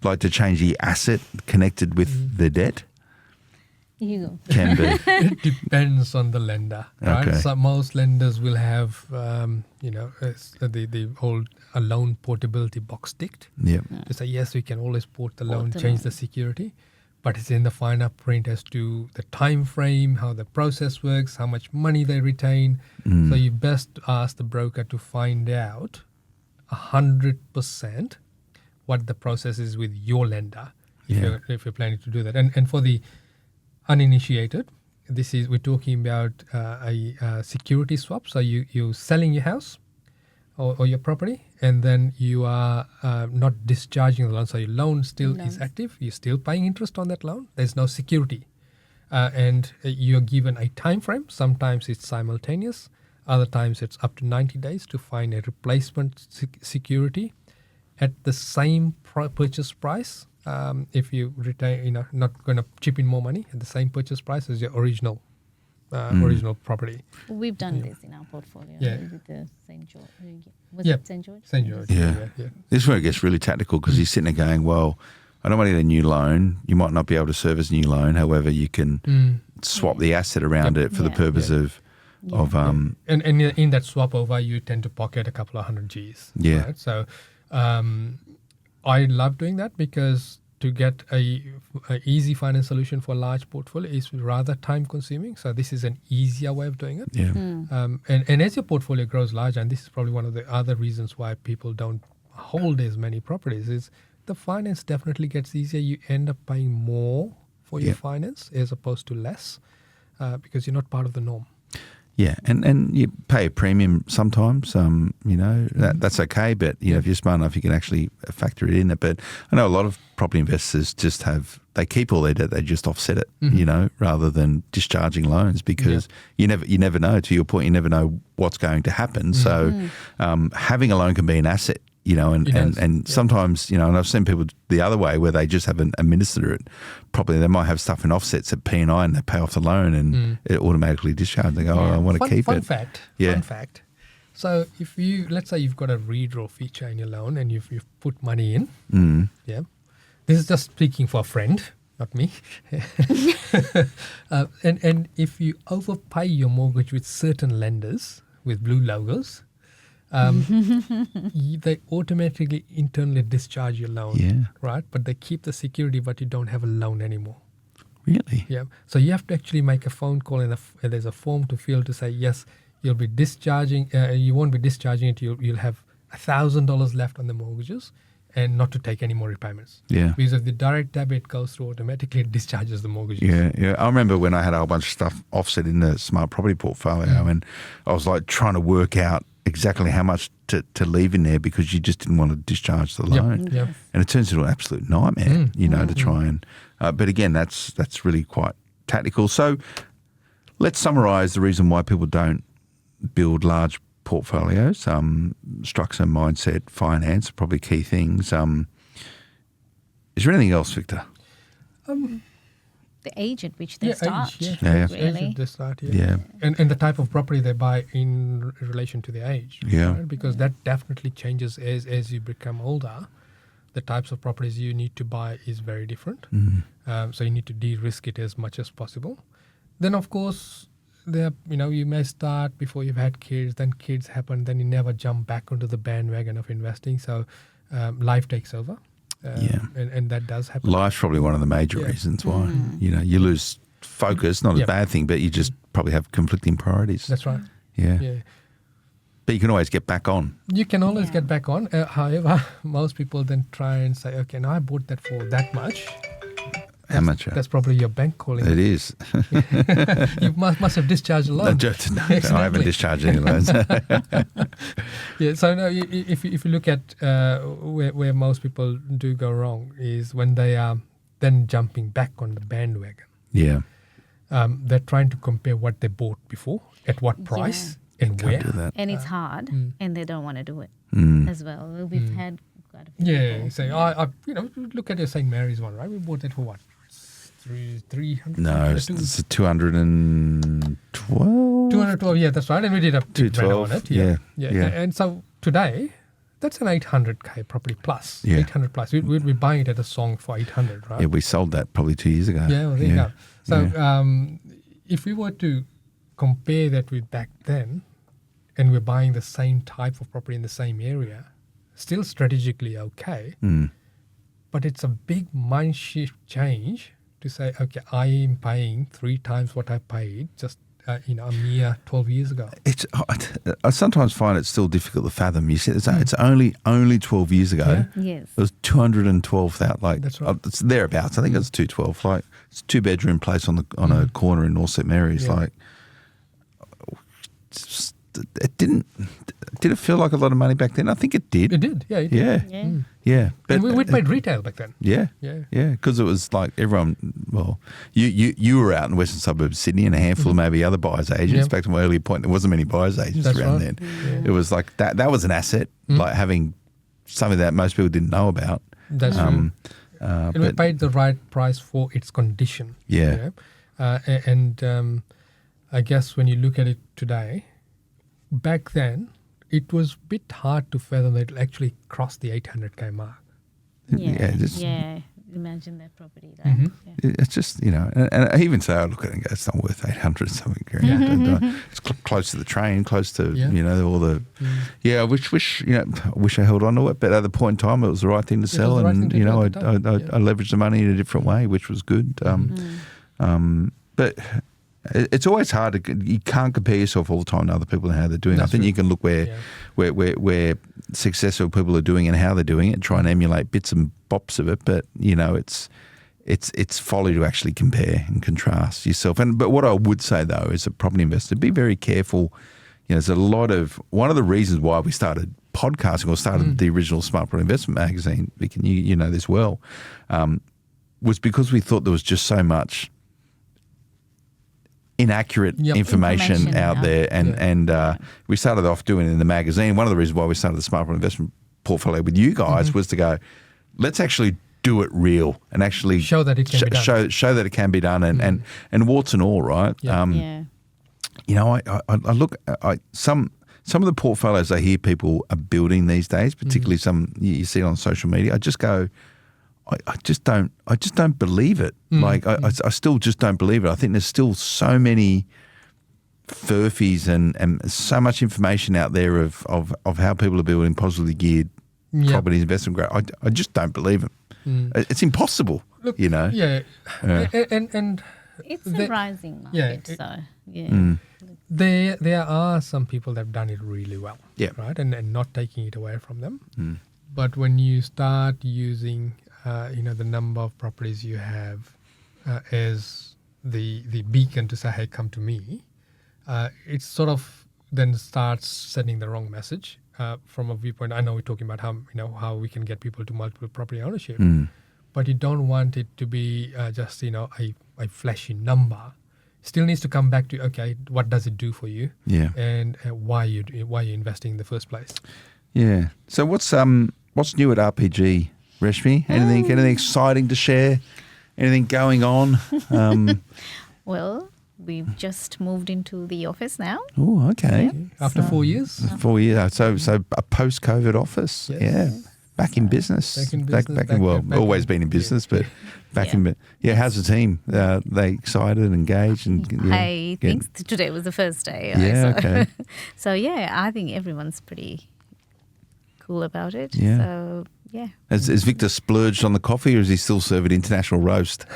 Like to change the asset connected with the debt? Can be. It depends on the lender, right? Okay. So most lenders will have, the whole loan portability box ticked. Yeah. To say, yes, we can always port the loan, change the security, but it's in the finer print as to the time frame, how the process works, how much money they retain. So you best ask the broker to find out 100% what the process is with your lender, if you're planning to do that. And for the uninitiated, we're talking about a security swap. So you're selling your house or your property, and then you are not discharging the loan. So your loan still is active. You're still paying interest on that loan. There's no security. And you're given a time frame. Sometimes it's simultaneous. Other times it's up to 90 days to find a replacement security at the same purchase price. If you retain, not going to chip in more money at the same purchase price as your original property. We've done this in our portfolio with the St. George. Was it St. George? St. George. Yeah. This is where it gets really tactical, because you're sitting there going, well, I don't want to get a new loan. You might not be able to service a new loan. However, you can swap the asset around it for the purpose of and in that swap over, you tend to pocket a couple of 100 Gs. Yeah. Right? So I love doing that, because to get a easy finance solution for a large portfolio is rather time consuming. So this is an easier way of doing it. Yeah. And as your portfolio grows larger, and this is probably one of the other reasons why people don't hold as many properties, is the finance definitely gets easier. You end up paying more for your finance as opposed to less, because you're not part of the norm. Yeah, and you pay a premium sometimes, that's okay, but if you're smart enough, you can actually factor it in. But I know a lot of property investors they keep all their debt, they just offset it, rather than discharging loans, because you never know, to your point, you never know what's going to happen. So having a loan can be an asset, and sometimes, and I've seen people the other way, where they just haven't administered it properly. They might have stuff in offsets at P&I, and they pay off the loan, and it automatically discharges. They go, I want to keep it. Fun fact. So if let's say you've got a redraw feature in your loan, and you've put money in, this is just speaking for a friend, not me. And if you overpay your mortgage with certain lenders with blue logos, they automatically internally discharge your loan, right? But they keep the security, but you don't have a loan anymore. Really? Yeah. So you have to actually make a phone call, and there's a form to fill to say, yes, you'll be discharging, you won't be discharging it, you'll have $1,000 left on the mortgages and not to take any more repayments. Yeah. Because if the direct debit goes through automatically, it discharges the mortgages. Yeah. I remember when I had a whole bunch of stuff offset in the smart property portfolio and I was like trying to work out exactly how much to leave in there because you just didn't want to discharge the loan. Yep. And it turns into an absolute nightmare, to try and... but again, that's really quite tactical. So let's summarise the reason why people don't build large portfolios. Structure, mindset, finance are probably key things. Is there anything else, Victor? The age at which they start, age, really. Age at they start, And the type of property they buy in relation to the age. Yeah. Right? Because that definitely changes as you become older. The types of properties you need to buy is very different. So you need to de-risk it as much as possible. Then, of course, you may start before you've had kids, then kids happen, then you never jump back onto the bandwagon of investing. So life takes over. And that does happen. Life's probably one of the major reasons why. You lose focus, not a bad thing, but you just probably have conflicting priorities. That's right. Yeah. But you can always get back on. You can always get back on. However, most people then try and say, okay, now I bought that for that much. How much? That's probably your bank calling. It is. You must have discharged a loan. No, I haven't discharged any loans. So no, if you look at where most people do go wrong is when they are then jumping back on the bandwagon. Yeah. They're trying to compare what they bought before, at what price, and Can't where. do that. And it's hard, and they don't want to do it as well. We've had quite a few people. So I look at your St. Mary's one, right? We bought that for what? 300? No, it's 212. 212, yeah, that's right. And we did a big reno on it. Yeah. And so today, that's an 800K property plus. Yeah. 800 plus. We'd be buying it at a song for 800, right? Yeah, we sold that probably 2 years ago. Yeah, well, there you go. So if we were to compare that with back then, and we're buying the same type of property in the same area, still strategically okay, but it's a big mind shift change to say, okay, I am paying 3 times what I paid just a mere 12 years ago. I sometimes find it still difficult to fathom. You said it's only 12 years ago. Yeah. Yes. It was 212,000. That's right. It's thereabouts. I think it's 212. Like it's a 2-bedroom place on a corner in North St. Mary's. Yeah. Like it didn't. Did it feel like a lot of money back then? I think it did. It did. Yeah. It did. Yeah. But And we'd made retail back then. Yeah. Because it was like everyone. Well, you were out in the western suburbs of Sydney, and a handful of maybe other buyers agents. Back to my earlier point, there wasn't many buyers agents around then. It was like that was an asset, like having something that most people didn't know about. That's true. And we paid the right price for its condition. Yeah. And I guess when you look at it today, back then, it was a bit hard to fathom that it'll actually cross the 800K mark. Imagine that property. Right? It's just, and even so, I look at it and go, it's not worth 800 something. It's close to the train, close to, all the, I wish I held on to it, but at the point in time, it was the right thing to sell. I leveraged the money in a different way, which was good. But it's always hard you can't compare yourself all the time to other people and how they're doing. I think you can look where successful people are doing and how they're doing it and try and emulate bits and bops of it. But, it's folly to actually compare and contrast yourself. But what I would say, though, as a property investor, be very careful. There's a lot of – one of the reasons why we started podcasting or started the original Smart Property Investment magazine, Vic, and you know this well, was because we thought there was just so much – inaccurate information out there, and we started off doing it in the magazine. One of the reasons why we started the Smart Property Investment portfolio with you guys was to go, let's actually do it real and actually show that it can be done. Show that it can be done, and warts and all, right? I look some of the portfolios I hear people are building these days, particularly some you see it on social media. I just go, I just don't believe it. Like I still just don't believe it. I think there's still so many furphies and so much information out there of how people are building positively geared properties, investment grade. I just don't believe it. It's impossible. Look, you know. Yeah. And it's a rising market, There are some people that have done it really well, right, and not taking it away from them. But when you start using, the number of properties you have as the beacon to say, hey, come to me, it sort of then starts sending the wrong message from a viewpoint. I know we're talking about how we can get people to multiple property ownership, but you don't want it to be just a flashy number. Still needs to come back to, okay, what does it do for you? Yeah. And why you're investing in the first place. Yeah. So what's new at RPG, Reshmi? Anything exciting to share? Anything going on? Well, we've just moved into the office now. Oh, okay. Yep. After 4 years? 4 years. So a post-COVID office. Yes. Yeah. Back in business. Always been in business, but back in. Yeah, how's the team? They excited, engaged, and I think today was the first day. Yeah, okay. So I think everyone's pretty cool about it. Yeah. So Has Victor splurged on the coffee, or is he still serving international roast?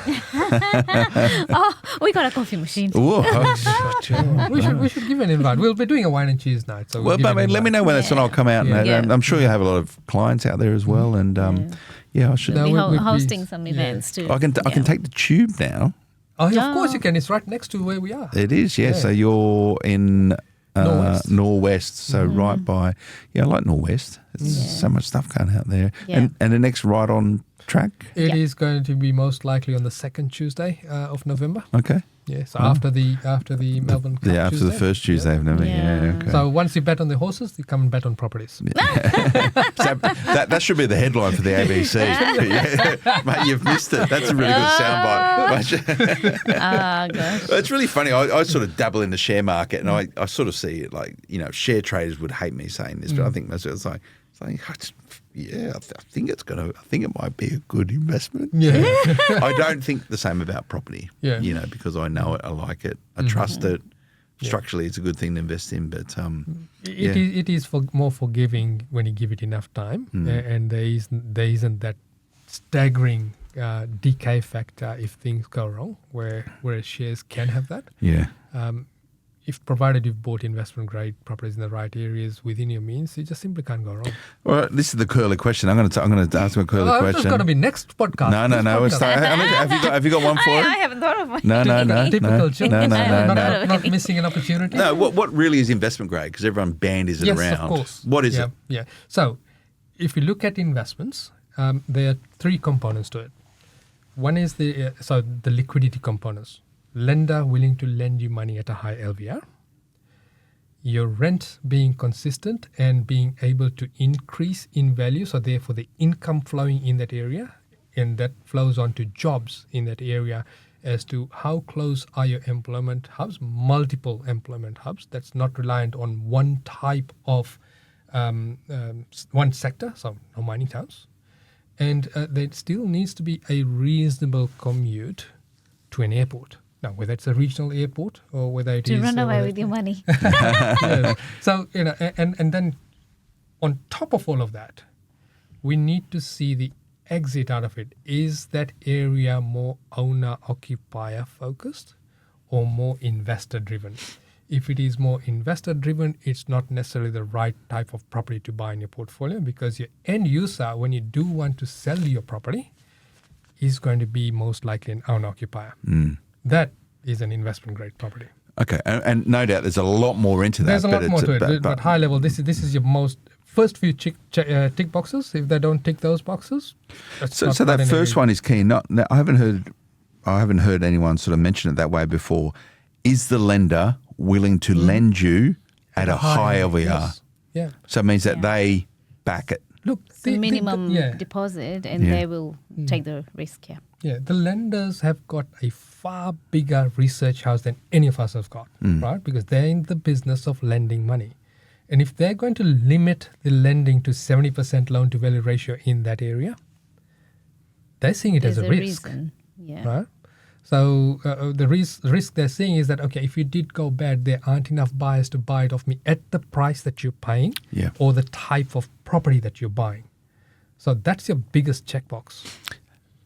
we got a coffee machine. Ooh, we should give an invite. We'll be doing a wine and cheese night. So let me know when that's on. I'll come out. And I'm sure you have a lot of clients out there as well. And I should. We'll be hosting some events too. I can take the tube now. Oh, yeah, of course you can. It's right next to where we are. It is, yeah. So you're in Norwest, so right by. Yeah, I like Norwest. It's so much stuff going out there. Yeah. And the next right on track? It is going to be most likely on the second Tuesday of November. Okay. Yeah, so after the Melbourne Cup after Tuesday. the first Tuesday of November. Yeah. Okay. So once you bet on the horses, you come and bet on properties. Yeah. So that should be the headline for the ABC. Mate, you've missed it. That's a really good soundbite. Gosh. It's really funny. I sort of dabble in the share market, and I sort of see it like, share traders would hate me saying this, but I think it's like I think it might be a good investment. Yeah. I don't think the same about property. Yeah. Because I know it, I like it, I trust it. Structurally, it's a good thing to invest in, but it is more forgiving when you give it enough time, and there isn't that staggering decay factor if things go wrong, whereas shares can have that. Yeah. If provided you've bought investment grade properties in the right areas within your means, you just simply can't go wrong. Well, this is the curly question. I'm going to ask a curly question. It's going to be next podcast. No. Have you got one for it? I haven't thought of one. No. Typical Jill. No. Not missing an opportunity. No. What really is investment grade? Because everyone bandies it around. Yes, of course. What is it? Yeah. So, if you look at investments, there are three components to it. One is the liquidity components. Lender willing to lend you money at a high LVR, your rent being consistent and being able to increase in value, so therefore the income flowing in that area, and that flows on to jobs in that area as to how close are your employment hubs, multiple employment hubs that's not reliant on one type of one sector, so no mining towns, and there still needs to be a reasonable commute to an airport. Now, whether it's a regional airport or whether it is... To run away with your money. Yeah. So, and then on top of all of that, we need to see the exit out of it. Is that area more owner-occupier focused or more investor-driven? If it is more investor-driven, it's not necessarily the right type of property to buy in your portfolio, because your end user, when you do want to sell your property, is going to be most likely an owner-occupier. That is an investment-grade property. Okay, and no doubt there's a lot more into that. There's a lot more to it, but high level, this is your first few tick boxes. If they don't tick those boxes, so that first one is key. I haven't heard anyone sort of mention it that way before. Is the lender willing to lend you at a high LVR? Yes. Yeah. So it means that they back it. Look, the minimum deposit, and they will take the risk. Yeah, the lenders have got a far bigger research house than any of us have got, right? Because they're in the business of lending money. And if they're going to limit the lending to 70% loan to value ratio in that area, they're seeing it as There's a risk, reason. Yeah. right? So the risk they're seeing is that, okay, if you did go bad, there aren't enough buyers to buy it off me at the price that you're paying or the type of property that you're buying. So that's your biggest checkbox.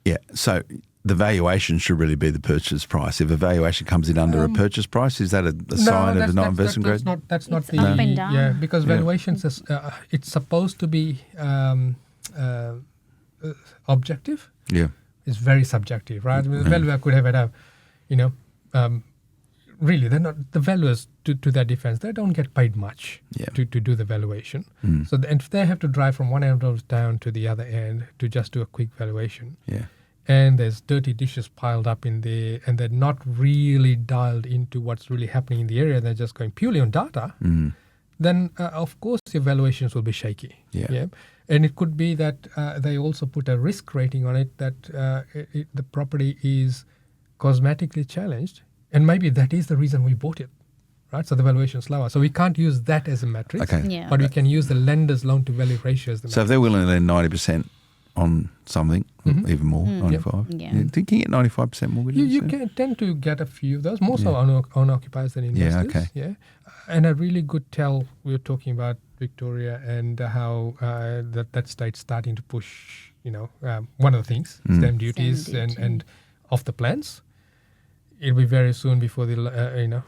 Yeah. So the valuation should really be the purchase price. If a valuation comes in under a purchase price, is that a sign of not investment grade? That's not It's the up and down. Yeah, because valuations is it's supposed to be objective. Yeah. It's very subjective, right? I mean, the valuer could have it, really, they're not the valuers. To their defense, they don't get paid much to do the valuation. So if they have to drive from one end of town to the other end to just do a quick valuation, and there's dirty dishes piled up in there, and they're not really dialed into what's really happening in the area, they're just going purely on data, then of course your valuations will be shaky. Yeah. And it could be that they also put a risk rating on it that the property is cosmetically challenged, and maybe that is the reason we bought it. Right, so the valuation is lower. So we can't use that as a metric, but we can use the lender's loan to value ratio as the metric. So if they're willing to lend 90% on something, even more, 95. Yeah. Can you get 95% mortgages? You can tend to get a few of those, more so on occupiers than investors. Yeah. And a really good tell, we were talking about Victoria and how that state's starting to push, one of the things, stamp duties and off the plans. It'll be very soon before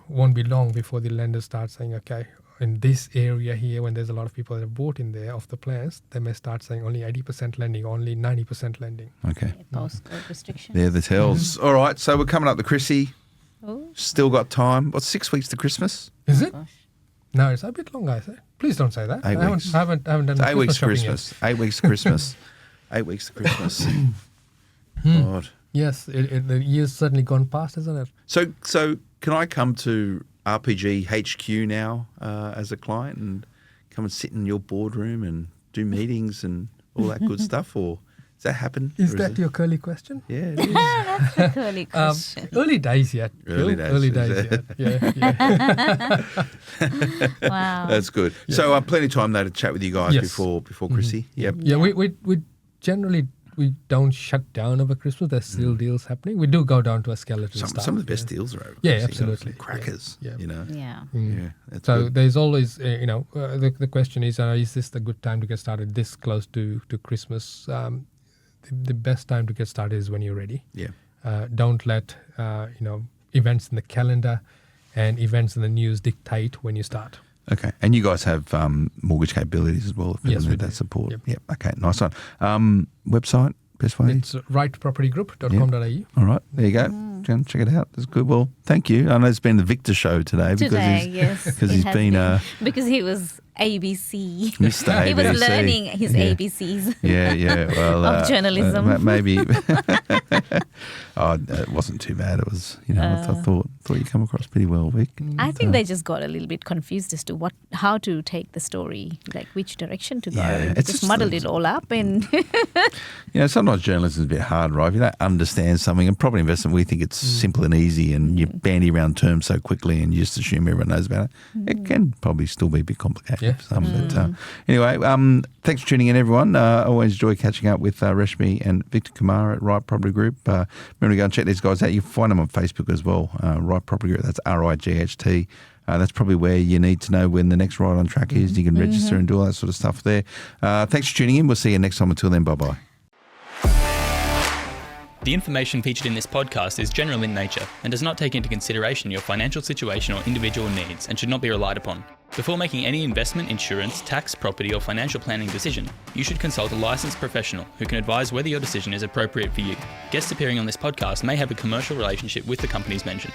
won't be long before the lenders start saying, okay, in this area here, when there's a lot of people that have bought in there off the plans, they may start saying only 80% lending, only 90% lending. Okay. Postcode restrictions. They're the tells. All right, so we're coming up to Chrissy. Oh. Still got time. What's 6 weeks to Christmas? Is it? Gosh. No, it's a bit longer, I say. Please don't say that. 8 weeks. I haven't done It's 8 weeks to shopping Christmas. 8 weeks to Christmas. 8 weeks to Christmas. God. Yes, the year's certainly gone past, hasn't it? So can I come to RPG HQ now as a client and come and sit in your boardroom and do meetings and all that good stuff, or does that happen? Is that your curly question? Yeah, it is. That's a curly question. Early days yet. Early Bill. days. Early days yet. Yeah. Wow. That's good. Yeah. So plenty of time though to chat with you guys Yes. before Chrissy. Yep. Yeah, we generally we don't shut down over Christmas. There's still deals happening. We do go down to a skeleton style. Some of the best deals are over. Yeah, Chrissy. absolutely. Some crackers. Yeah. Yeah. Yeah, that's So good. there's always, the question is this the good time to get started this close to Christmas? The best time to get started is when you're ready. Yeah. Don't let, events in the calendar and events in the news dictate when you start. Okay. And you guys have mortgage capabilities as well if people Yes, we need that do. support. Yep. Okay, nice one. Website, best way? It's rightpropertygroup.com.au. All right, there you go. Check it out. That's good. Well, thank you. I know it's been the Victor show today Yes. because it he's has been because he was ABC. Mr. He was ABC. learning his Yeah. ABCs. Yeah. Well, Of journalism. Maybe. It wasn't too bad. It was, I thought you come across pretty well, Vic. I think they just got a little bit confused as to how to take the story, like which direction to go. Yeah, They it's just just- muddled it all up and Sometimes journalism is a bit hard, right? If you don't understand something, and property investment, we think it's simple and easy, and you bandy around terms so quickly, and you just assume everyone knows about it. It can probably still be a bit complicated for some. But anyway, thanks for tuning in, everyone. I always enjoy catching up with Reshmi and Victor Kumar at Right Property Group. Remember to go and check these guys out. You can find them on Facebook as well. Right Property Group. That's RIGHT. That's probably where you need to know when the next Right on Track is. You can register and do all that sort of stuff there. Thanks for tuning in. We'll see you next time. Until then, bye-bye. The information featured in this podcast is general in nature and does not take into consideration your financial situation or individual needs and should not be relied upon. Before making any investment, insurance, tax, property or financial planning decision, you should consult a licensed professional who can advise whether your decision is appropriate for you. Guests appearing on this podcast may have a commercial relationship with the companies mentioned.